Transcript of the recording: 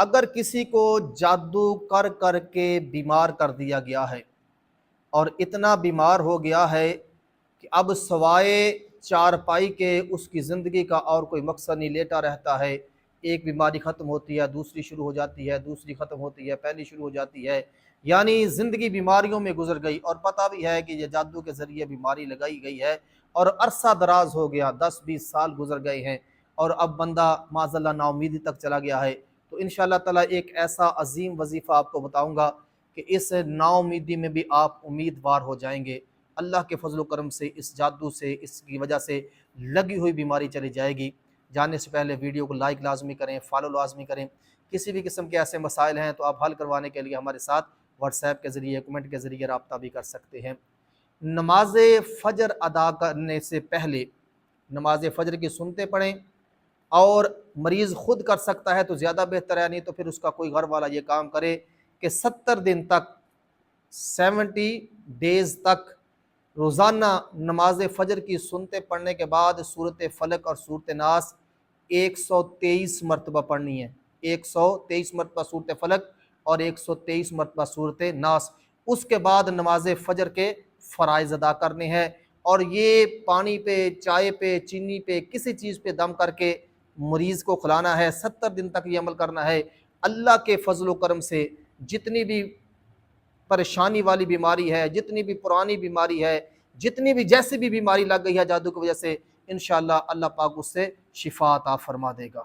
اگر کسی کو جادو کر کر کے بیمار کر دیا گیا ہے اور اتنا بیمار ہو گیا ہے کہ اب سوائے چارپائی کے اس کی زندگی کا اور کوئی مقصد نہیں، لیٹا رہتا ہے، ایک بیماری ختم ہوتی ہے دوسری شروع ہو جاتی ہے، دوسری ختم ہوتی ہے پہلی شروع ہو جاتی ہے، یعنی زندگی بیماریوں میں گزر گئی، اور پتہ بھی ہے کہ یہ جادو کے ذریعے بیماری لگائی گئی ہے اور عرصہ دراز ہو گیا، 10-20 سال گزر گئے ہیں اور اب بندہ معاذ اللہ نا امیدی تک چلا گیا ہے، تو انشاءاللہ تعالیٰ ایک ایسا عظیم وظیفہ آپ کو بتاؤں گا کہ اس نا امیدی میں بھی آپ امیدوار ہو جائیں گے۔ اللہ کے فضل و کرم سے اس جادو سے، اس کی وجہ سے لگی ہوئی بیماری چلی جائے گی۔ جانے سے پہلے ویڈیو کو لائک لازمی کریں، فالو لازمی کریں۔ کسی بھی قسم کے ایسے مسائل ہیں تو آپ حل کروانے کے لیے ہمارے ساتھ واٹس ایپ کے ذریعے، کمنٹ کے ذریعے رابطہ بھی کر سکتے ہیں۔ نماز فجر ادا کرنے سے پہلے نماز فجر کی سنتیں پڑھیں، اور مریض خود کر سکتا ہے تو زیادہ بہتر ہے، نہیں تو پھر اس کا کوئی گھر والا یہ کام کرے کہ 70 دن تک، 70 ڈیز تک روزانہ نماز فجر کی سنتیں پڑھنے کے بعد سورۃ فلق اور سورۃ ناس 123 مرتبہ پڑھنی ہے، 123 مرتبہ سورۃ فلق اور 123 مرتبہ سورۃ ناس۔ اس کے بعد نماز فجر کے فرائض ادا کرنے ہیں، اور یہ پانی پہ، چائے پہ، چینی پہ، کسی چیز پہ دم کر کے مریض کو کھلانا ہے، 70 دن تک یہ عمل کرنا ہے۔ اللہ کے فضل و کرم سے جتنی بھی پریشانی والی بیماری ہے، جتنی بھی پرانی بیماری ہے، جتنی بھی جیسی بھی بیماری لگ گئی ہے جادو کی وجہ سے، انشاءاللہ اللہ پاک اس سے شفا عطا فرما دے گا۔